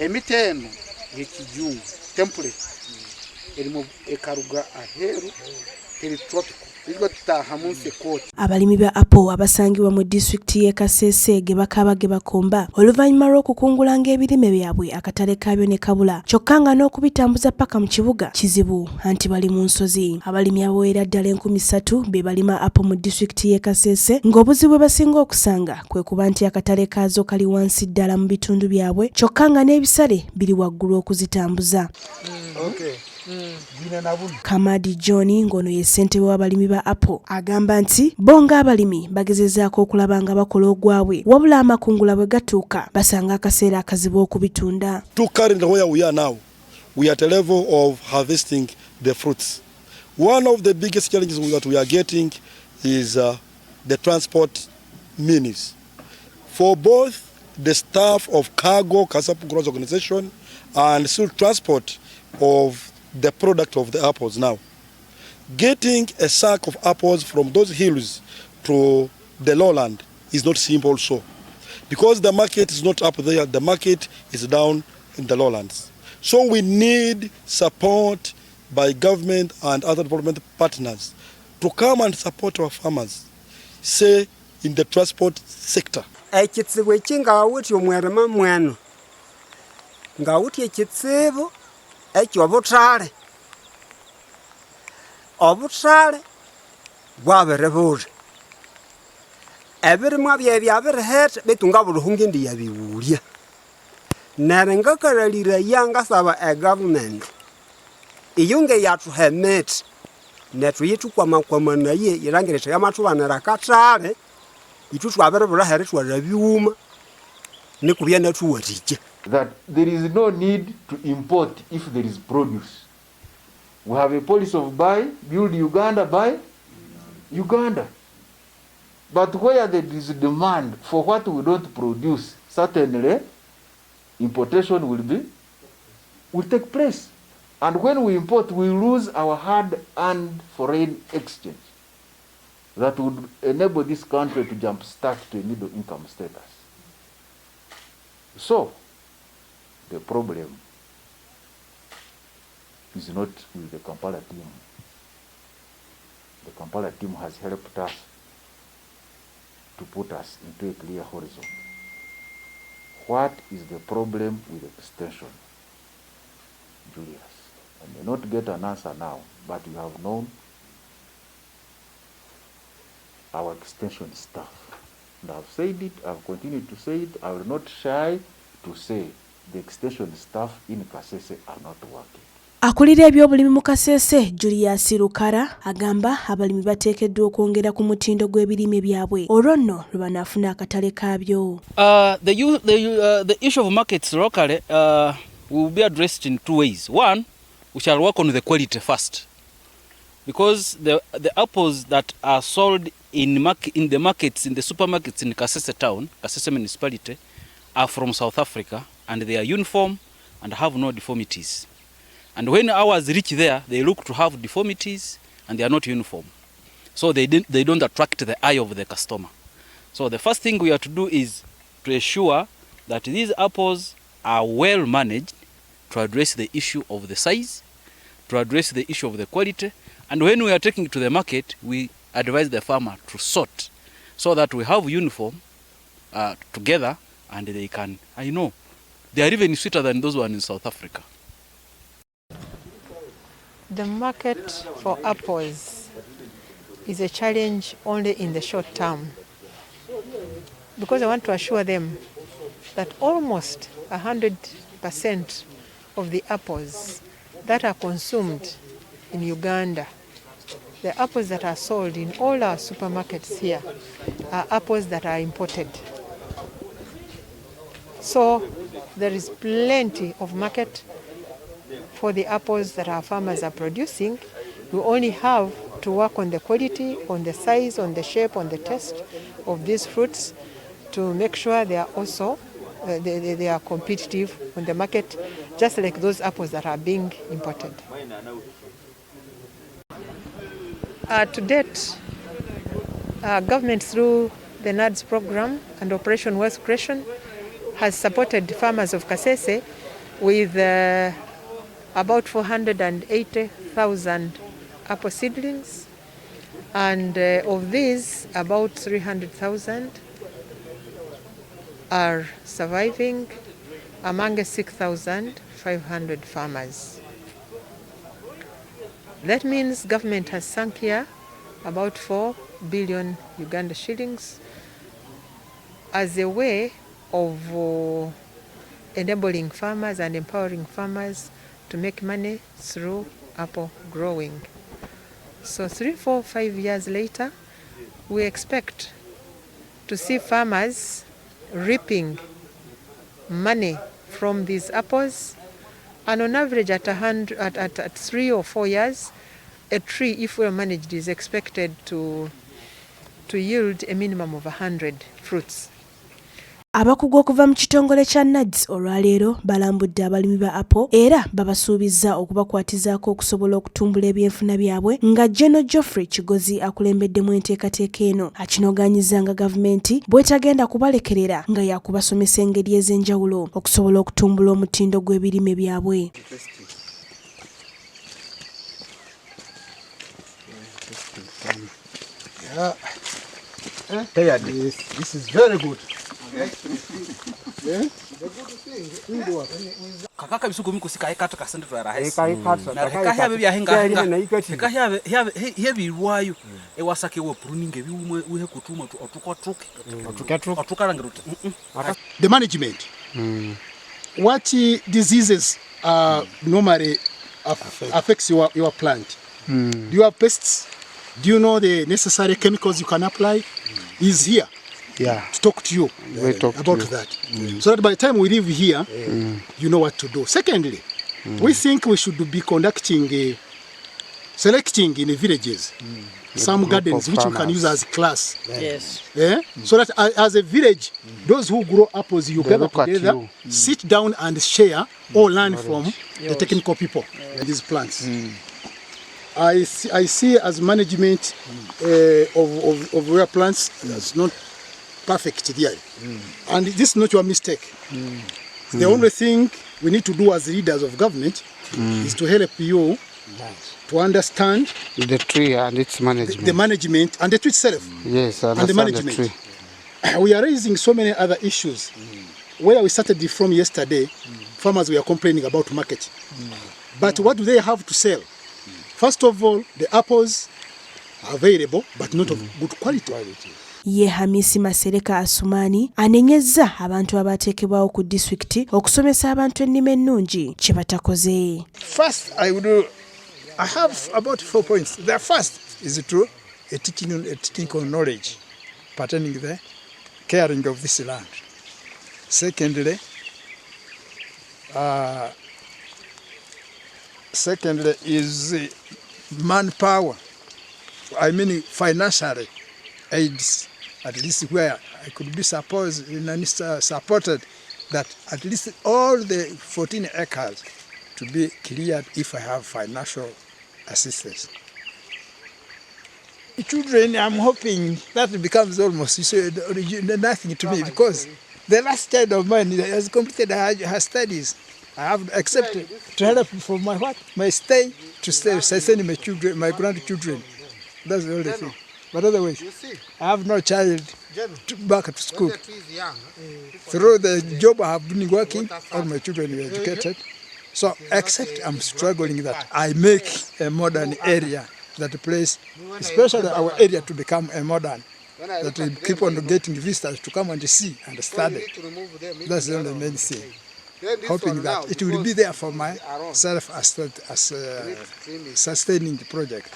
Emiti eno y'ekijungu template erimu ekaruga aheru teri tropical. Abalimi ba apple abasangibwa mu district ye Kasese ge bakaba ge bakomba oluvannyuma lw'okukungulanga ebirime byabwe akatale kabyo ne kabula kyokka nga n'okubitambuza paka mu kibuga kizibu anti bali mu nsozi. Abalimi abawera ddala 3,000 be balima apple mu district ye Kasese ng'obuzibu basinga okusanga kwe kuba nti akatale kaazo kali wansi ddala mu bitundu byabwe kyokka nga n'ebisale biri waggulu okuzitambuza. Kamadi John ngono ye ssentebe w'abalimi ba apple agamba nti bonga abalimi bagezezaako okulaba nga bakola ogwabwe wabula amakungula bwe gatuuka basanga akaseera akazibu okubitunda. Currently where we are now, we are at a level of harvesting the fruits. One of the biggest challenges that we are getting is the transport means. For both the staff of cargo, Kasese Growers Organization, and still transport of the product of the apples now. Getting a sack of apples from those hills to the lowland is not simple also. Because the market is not up there, the market is down in the lowlands. So we need support by government and other development partners to come and support our farmers, say in the transport sector. Ekitsibu ekinga awuti omwerema mweno. Nga awuti ekitsibu ekyo obutale bwaberebuje ebirimwa byabirihete bitunga buruhungi ndi yabiwulya narenga karalira yanga saba government iyunge yatuhemete netuyitukwa makwama naye irangirete yamatubanira katale itu twaberebura here twarabiwuma nikubya natuwatije. That there is no need to import if there is produce. We have a policy of build Uganda, buy Uganda. But where there is demand for what we don't produce, certainly importation will take place. And when we import, we lose our hard-earned foreign exchange that would enable this country to jumpstart to a middle income status. So, the problem is not with the Kampala team. The Kampala team has helped us to put us into a clear horizon. What is the problem with extension, Julius? I may not get an answer now, but you have known our extension staff. And I've said it, I've continued to say it, I will not shy to say the extension staff in Kasese are not working. Akulira ebyobulimi mu Kasese Julius Rukara agamba abalimi bateekeddwa okwongera ku mutindo gw'ebirime byabwe olwo nno lwe banaafuna akatale kaabyo. The issue of markets locally will be addressed in two ways. One, we shall work on the quality first, because the apples that are sold in the markets, in the supermarkets in Kasese town, Kasese municipality, are from South Africa, and they are uniform and have no deformities. And when ours reach there, they look to have deformities and they are not uniform. So they don't attract the eye of the customer. So the first thing we have to do is to ensure that these apples are well managed, to address the issue of the size, to address the issue of the quality. And when we are taking it to the market, we advise the farmer to sort so that we have uniform together, and they can, I know, they are even sweeter than those ones in South Africa. The market for apples is a challenge only in the short term, because I want to assure them that almost 100% of the apples that are consumed in Uganda, the apples that are sold in all our supermarkets here, are apples that are imported. So there is plenty of market for the apples that our farmers are producing. We only have to work on the quality, on the size, on the shape, on the taste of these fruits to make sure they are also they are competitive on the market, just like those apples that are being imported. To date, government through the NADS program and Operation Wealth Creation has supported farmers of Kasese with about 480,000 apple seedlings, and of these, about 300,000 are surviving among 6,500 farmers. That means government has sunk here about 4 billion Uganda shillings as a way of enabling farmers and empowering farmers to make money through apple growing. So 3, 4, 5 years later, we expect to see farmers reaping money from these apples, and on average at 3 or 4 years, a tree, if well managed, is expected to yield a minimum of 100 fruits. Abakugu okuva mu kitongole kya NADS olwaleero balambudde abalimi ba Apple era babasuubizza okubakwatizaako okusobola okutumbula ebyenfuna byabwe nga General Geoffrey Kigozi akulembeddemu enteekateeka eno akinogaanyiza nga gavumenti bw'etagenda kubalekerera nga yakubasomesa engeri ez'enjawulo okusobola okutumbula omutindo gw'ebirime byabwe. This is very good. Kakaka bisuko miko kata kasende turarahisi. Na kakaya bya henga. Kakaya hebi ruwayo ewasake wo pruning ebiumwe uhe kutuma otukarangiruta. The management. What diseases normally affects your plant? Do you have pests? Do you know the necessary chemicals you can apply? Is here. Yeah. To talk to you about that. So that by the time we leave here, you know what to do. Secondly, we think we should be conducting selecting in the villages some gardens which you can use as class. Yes. Yeah? So that as a village, those who grow apples, you gather together, sit down and share or learn from the technical people in these plants. I see as management of your plants, it's not perfect there. And this is not your mistake. The only thing we need to do as leaders of government is to help you to understand the tree and its management. The management and the tree itself. Yes, and the management. The tree. We are raising so many other issues. Where we started from yesterday, farmers were complaining about market. But what do they have to sell? First of all, the apples are available, but not of good quality. Ye Hamisi Masereka Asumani anenyezza abantu abateekebwawo ku disitulikiti okusomesa abantu ennimi ennungi kye batakoze. First, I have about 4 points. The first is true, a technical knowledge pertaining to the caring of this land. Secondly, is manpower. I mean financially aids, at least where I could be supported that at least all the 14 acres to be cleared if I have financial assistance. Children, I'm hoping that becomes almost nothing to me because the last child of mine has completed her studies. I have accepted to help for my stay, to send my children, my grandchildren. That's the only thing. But otherwise, I have no child back to school. Through the job I have been working, all my children were educated. So, except I'm struggling that I make a modern area, that place, especially our area, to become a modern, that we keep on getting visitors to come and see and study. That's the only main thing. Hoping that it will be there for my self as sustaining the project.